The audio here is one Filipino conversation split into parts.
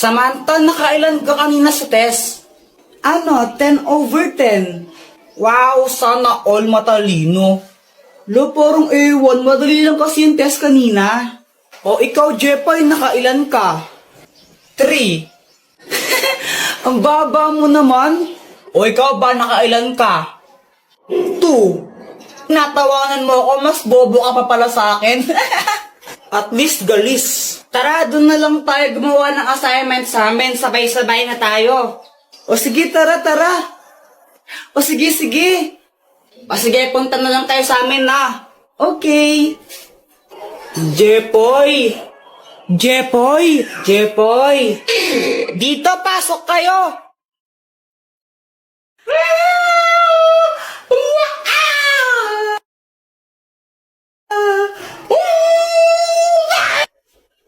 Samantha, nakailan ka kanina sa test? Ano, 10/10. Wow, sana all matalino. Lo, parang ewan, madali lang kasi yung test kanina. O ikaw, Jepay, nakailan ka? 3. Ang baba mo naman. O ikaw ba, nakailan ka? 2. Natawanan mo ako, mas bobo ka pa pala sa akin. At least galis. Tara, dun na lang tayo gumawa ng assignment sa amin. Sabay-sabay na tayo. O sige, tara. O sige. O sige, punta na lang tayo sa amin na. Okay. Jepoy. Dito, pasok kayo.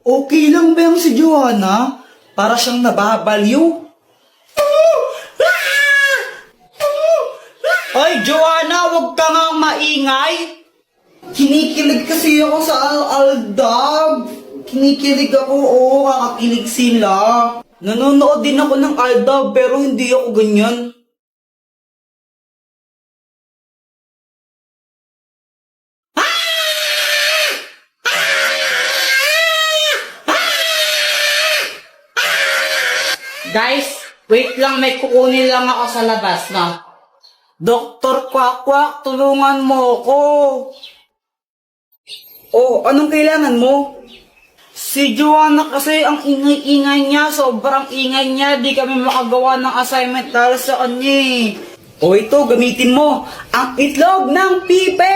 Okay lang ba yung si Joanna? Para siyang nababaliw. Ay, Joanna, huwag ka nga maingay. Kinikilig kasi ako sa Aldab. Kinikilig ako, oo, kakakilig sila. Nanonood din ako ng Aldab, pero hindi ako ganyan. Guys, wait lang, may kukunin lang ako sa labas, no? Dr. Kwak-Kwak, tulungan mo ako. Oh, anong kailangan mo? Si Joanna kasi ang ingay-ingay niya, sobrang ingay niya, di kami makagawa ng assignment dahil sa kanya eh. O ito, gamitin mo, ang itlog ng pipe!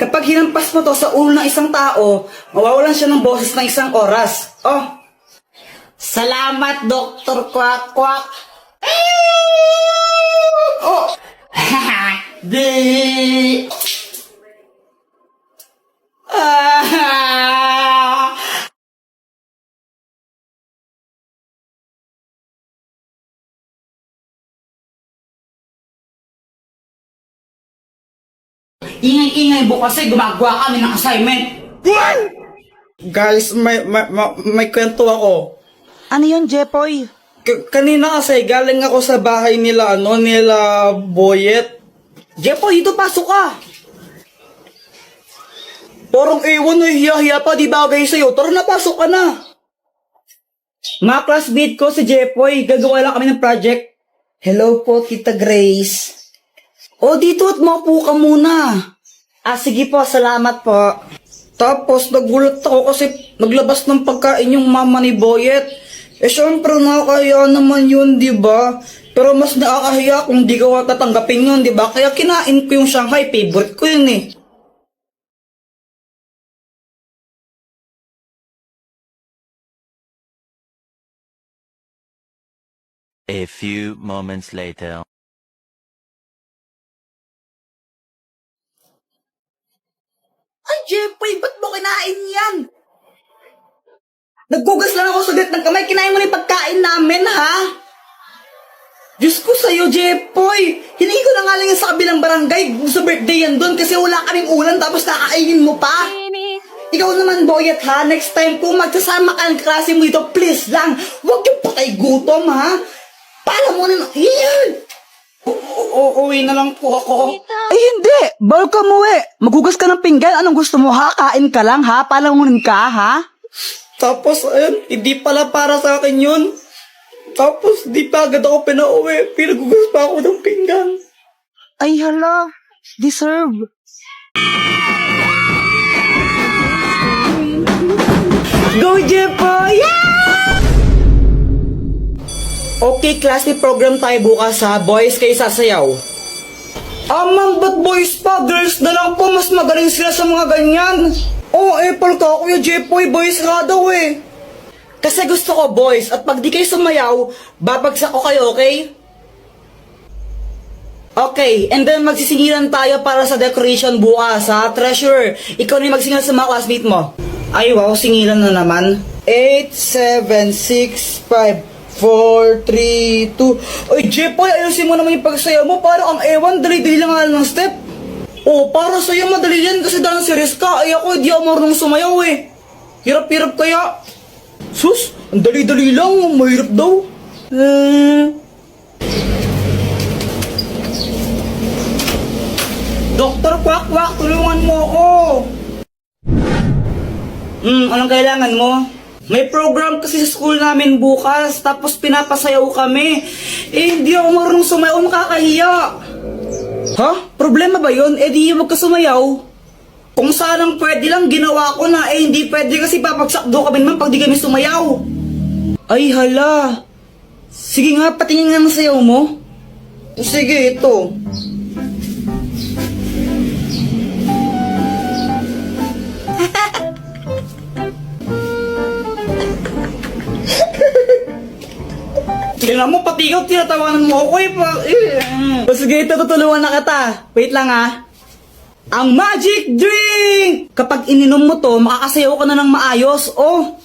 Kapag hinampas mo to sa ulo ng isang tao, mawawalan siya ng boses ng isang oras. Oh, salamat, Dr. Kwak-Kwak. Oh! Di! Ingay-ingay mo kasi gumagawa kami ng assignment. Guys, may kwento ako. Ano yun, Jepoy? Kanina kasi galing ako sa bahay nila, nila Boyet. Jepoy, dito pasok ka. Parang ewan na hiya-hiya pa, di bagay sa'yo. Tara na, pasok ka na. Mga classmate ko si Jepoy, gagawa lang kami ng project. Hello po, Tita Grace. O, dito at maupo ka muna. Sige po, salamat po. Tapos, nagulat ako kasi naglabas ng pagkain yung mama ni Boyet. Syempre, nakakahiya naman yun, di ba? Pero mas nakakahiya kung di ka tatanggapin yun, di ba? Kaya kinain ko yung Shanghai, favorite ko yun eh. A few moments later. Ay, Jeffrey, ba't mo kinain yan? Naggugas lang ako saglit ng kamay, kinain mo na yung pagkain namin, ha? Diyos ko sa'yo, Jeffrey. Hiningi ko na nga lang yan sa kabilang barangay sa birthday yan doon kasi wala kaming ulan tapos nakakainin mo pa. Ikaw naman, Boyet, ha? Next time kung magsasama ka ng klase mo dito, please lang, huwag yung patay gutom, ha? Para mo na, yan! Uwi na lang po ako. Ay, hindi! Bawal ka umuwi! Maghugas ka ng pinggan. Anong gusto mo, ha? Kain ka lang, ha? Palangunin ka, ha? Tapos, ayun, hindi pala para sa akin yun. Tapos, di pa agad ako pinauwi. Pinagugas pa ako ng pinggan. Ay, hala. Deserve. Go, Jepo! Yeah! Okay, classy program tayo bukas ha. Boys, kayo sasayaw. Ma'am, ba't boys pa? Girls na lang po. Mas magaling sila sa mga ganyan. Apple ka, Kuya Jepoy. Boys nga daw eh. Kasi gusto ko boys. At pag di kayo sumayaw, babagsak ko kayo, okay? Okay, and then magsisingilan tayo para sa decoration bukas ha. Treasure, ikaw na yung magsingilan sa mga classmate mo. Ay wow, singilan na naman. 8, 7, 6, 5, 4, 3, 2... Ay, Jepoy, ayusin mo naman yung pagsayaw mo. Parang ang ewan, dali-dali lang nga ng step. Para sa'yo madali yan kasi dancerist ka. Ay ako, di ako marunong sumayaw eh. Hirap-hirap kaya. Sus, ang dali-dali lang, mahirap daw. Doktor Kwak-Kwak, tulungan mo ako. Anong kailangan mo? May program kasi sa school namin bukas, tapos pinapasayaw kami. Hindi ako marunong sumayaw, makakahiya. Ha? Problema ba yun? Di wag ka sumayaw. Kung sanang pwede lang, ginawa ko na. Hindi pwede kasi papagsak daw kami naman pag di kami sumayaw. Ay, hala. Sige nga, patingin nga ng sayaw mo. Sige, ito. Tingnan mo, pati ikaw, tinatawanan mo ako Sige, ito, tutulungan na kita. Wait lang Ang magic drink! Kapag ininom mo to, makakasayaw ka na ng maayos. Oh,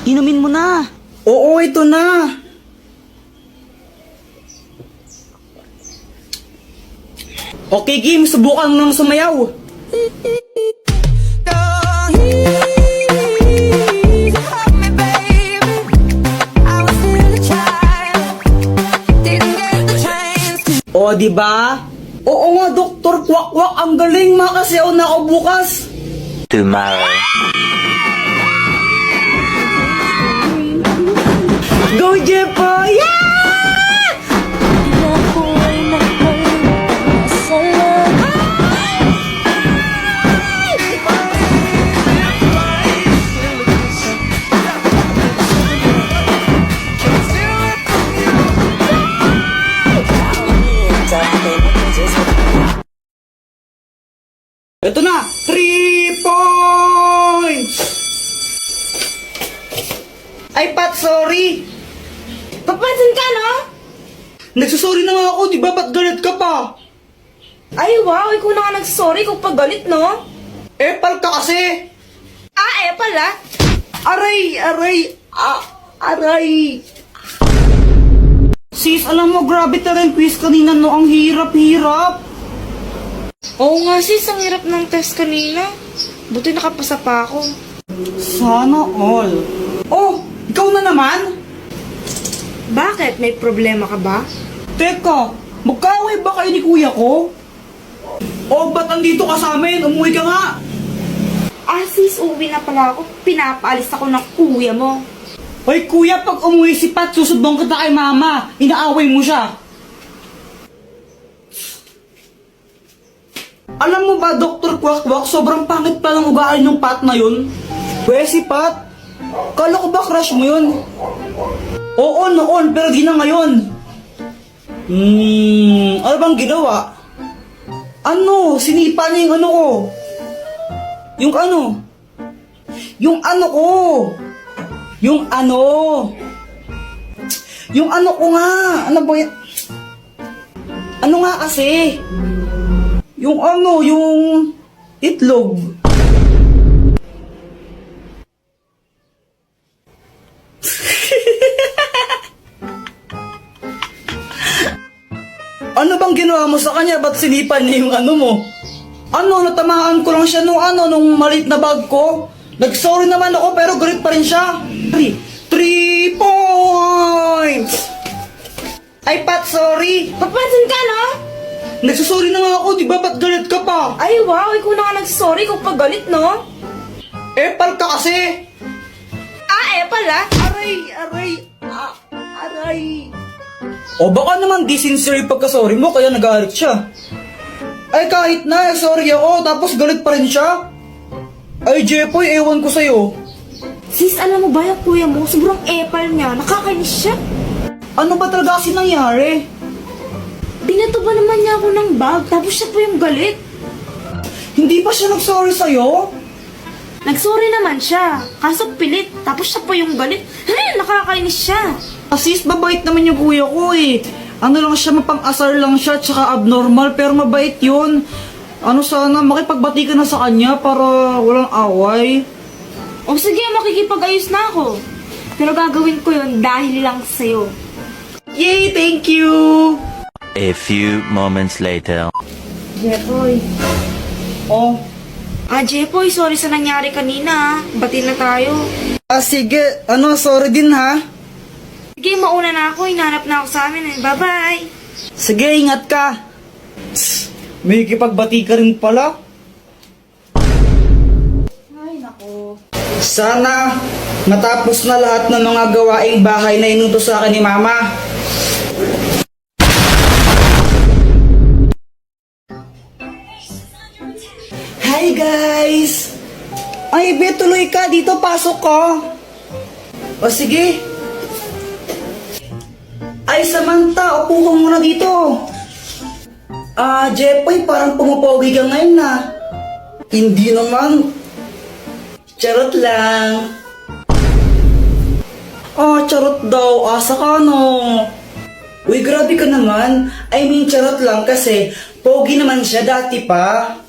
Inumin mo na. oo, ito na. Okay, Kim, subukan mo nang sumayaw. O, di ba? Oo nga, Doktor Kwak-Kwak, ang galing, makasayaw na ako bukas. Tomorrow. Go, Jepo! Yeah! Ito na! 3 points! Ay, Pat, sorry! Papansin ka, no? Nagsasorry na nga ako, di ba? Ba't galit ka pa? Ay, wow, ikaw na nga nagsorry kung paggalit, no? Epal ka kasi! Pala. Aray! Aray! Sis, alam mo, grabe talaga yung quiz kanina, no? Ang hirap-hirap! Oo nga, sis, ang hirap ng test kanina. Buti nakapasa pa ako. Sana all. Oh, ikaw na naman? Bakit? May problema ka ba? Teka, magkaaway ba kayo ni kuya ko? O ba't andito ka sa amin? Umuwi ka nga! Sis, uwi na pala ako. Pinapaalis ako ng kuya mo. Hoy kuya, pag umuwi si Pat, susubong kita kay mama. Inaaway mo siya. Alam mo ba, Dr. Kwak-Kwak, sobrang pangit pa ng ugali ng Pat na yun? Si Pat, kala ko ba crush mo yun? Oo, noon, pero di na ngayon. Ano bang ginawa? Ano? Sinipa niya yung ano ko. Yung ano? Yung ano ko. Yung ano? Yung ano ko nga. Ano ba yan? Ano nga kasi? Yung ano, yung itlog. Ano bang ginawa mo sa kanya? Ba't sinipan niya yung ano mo? Ano, natamaan ko lang siya nung maliit na bag ko. Nag-sorry naman ako pero galit pa rin siya. 3 points! Ay, Pat, sorry. Papansin ka, no? Nagsasorry na nga ako, di ba? Ba't galit ka pa? Ay, wow, ikaw na nga nagsorry kung paggalit, no? Epal ka kasi! Pala. Aray! O baka naman di sincere yung pagkasorry mo, kaya nagalit siya. Ay kahit na, sorry ako, tapos galit pa rin siya. Ay Jepoy, ewan ko sa'yo. Sis, alam mo ba yung kuya mo? Sobrang epal niya. Nakakainis siya. Ano ba talaga kasi nangyari? Binato ba naman niya ako ng bag, tapos siya pa yung galit. Hindi ba siya nag-sorry sa'yo? Nagsorry naman siya, kaso pilit, tapos siya pa yung galit. Nakakainis siya. Asis, babait naman yung kuya ko eh. Ano lang siya, mapang-asar lang siya, tsaka abnormal, pero mabait yun. Ano sana, makipagbati ka na sa kanya para walang away. O sige, makikipag-ayos na ako. Pero gagawin ko yun dahil lang sa'yo. Yay, thank you! A few moments later. Jepoy. Oh, Jepoy, sorry sa nangyari kanina. Bati na tayo. Sige. Sorry din ha. Sige, mauna na ako. Hinahanap na ako sa amin eh. Bye-bye. Sige, ingat ka. May kipagbati ka rin pala. Ay, nako. Sana matapos na lahat ng mga gawaing bahay na inutos sa akin ni Mama. Hi guys! Ay, Be, tuloy ka. Dito, pasok ka. O sige. Ay, Samantha, upo ka muna dito. Jepoy, parang pumapogi ka ngayon na. Hindi naman. Charot lang. Charot daw. Asa ka, no? Uy, grabe ka naman. I mean, charot lang kasi pogi naman siya dati pa.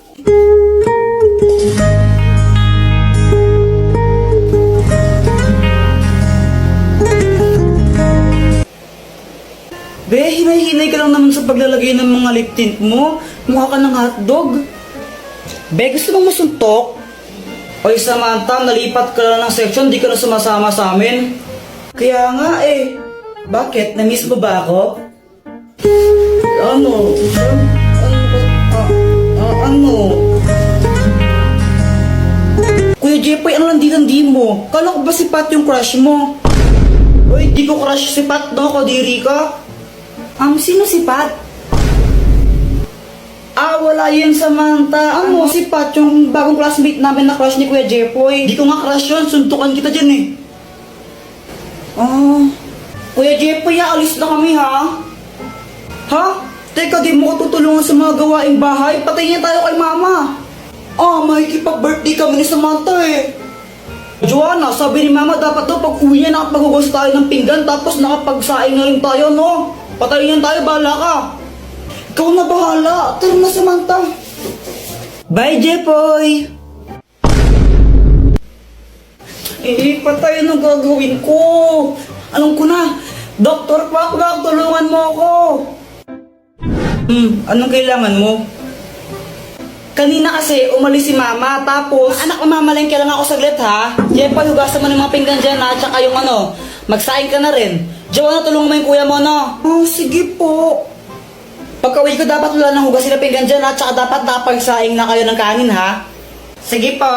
Be, hinay-hinay ka lang naman sa paglalagay ng mga lip tint mo. Mukha ka ng hotdog. Be, gusto mong masuntok? Oy, Samantha, nalipat ka lang ng section, di ka na sumasama sa amin. Kaya nga eh. Bakit? Na-miss mo ba ako? Ano? Ano? Kuya Jepoy, ano landi-landi mo? Kala ko ba si Pat yung crush mo? Uy, di ko crush si Pat, no? Kadiri ka. Sino si Pat? Wala yun, Samantha. Ano? Si Pat, yung bagong classmate namin na crush ni Kuya Jepoy. Di ko nga crush yun, suntukan kita dyan eh. Kuya Jepoy, alis na kami ha? Ha? Teka, di mo ko tutulungan sa mga gawaing bahay? Patayin tayo kay Mama. Makikipag-birthday kami ni Samantha eh. Joanna, sabi ni Mama dapat daw pag uwi niya nakapaghugas tayo ng pinggan tapos nakapagsaing na rin tayo, no? Patayin tayo, bahala ka. Ikaw na bahala. Tara na, Samantha. Bye, Jepoy. Patay ang gagawin ko. Alam ko na. Dr. Pakbak, tulungan mo ako. Anong kailangan mo? Kanina kasi umalis si Mama, tapos anak, mamamalengke lang ako saglit ha. Jepoy, hugasan mo ng mga pinggan dyan ha, tsaka yung magsaing ka na rin. Joanna, tulungan mo yung kuya mo, no? Sige po. Pagka-uwi ko dapat wala nang hugasin na pinggan dyan ha, tsaka dapat napagsaing na kayo ng kanin ha. Sige po.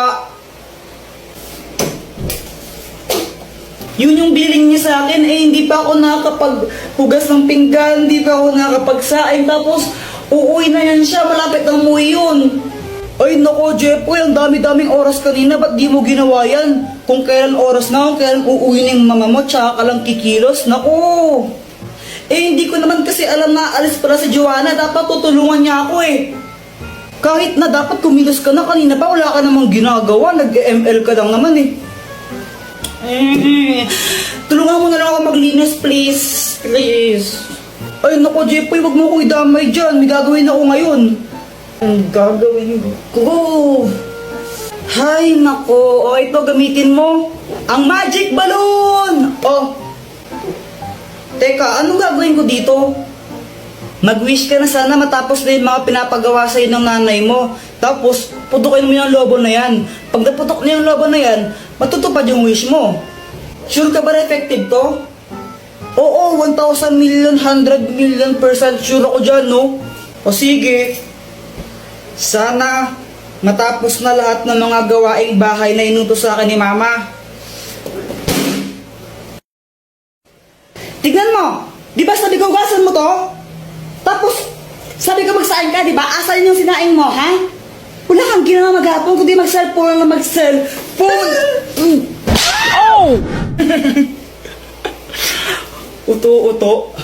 Yun yung billing niya sa akin, hindi pa ako nakakapaghugas ng pinggan, hindi pa ako nakakapagsaing, tapos uuwi na yan siya, malapit na umuwi yun. Ay nako, Jepoy, ang dami-daming oras kanina, ba't di mo ginawa yan? Kung kailan oras na, kung kailan uuwi ng mama mo, tsaka ka lang kikilos, nako. Hindi ko naman kasi alam na alis pala si Joanna, dapat tutulungan niya ako eh. Kahit na dapat kumilos ka na kanina pa, wala ka namang ginagawa, nag-ML ka lang naman eh. Tulungan mo na lang ako maglinis, please. Please. Ay, naku, Jepoy, wag mo ko idamay dyan. May gagawin ako ngayon. Ang gagawin ko? Hay, naku. Ito, gamitin mo. Ang magic balloon! Teka, anong gagawin ko dito? Mag-wish ka na sana matapos na yung mga pinapagawa sa'yo ng nanay mo. Tapos, putukin mo yung lobo na yan. Pag naputok na yung lobo na yan, matutupad yung wish mo. Sure ka ba na effective to? Oo, 1,000 million, 100 million % sure ako dyan, no? O sige. Sana matapos na lahat ng mga gawaing bahay na inutos sa akin ni Mama. Tignan mo! Di ba sabi ko hugasan mo to? Tapos, sabi ko magsaing ka, di ba? Asan yung sinaing mo, ha? Wala kang ginawa maghapon, kundi mag-cellphone lang mag-cellphone. Uto-uto.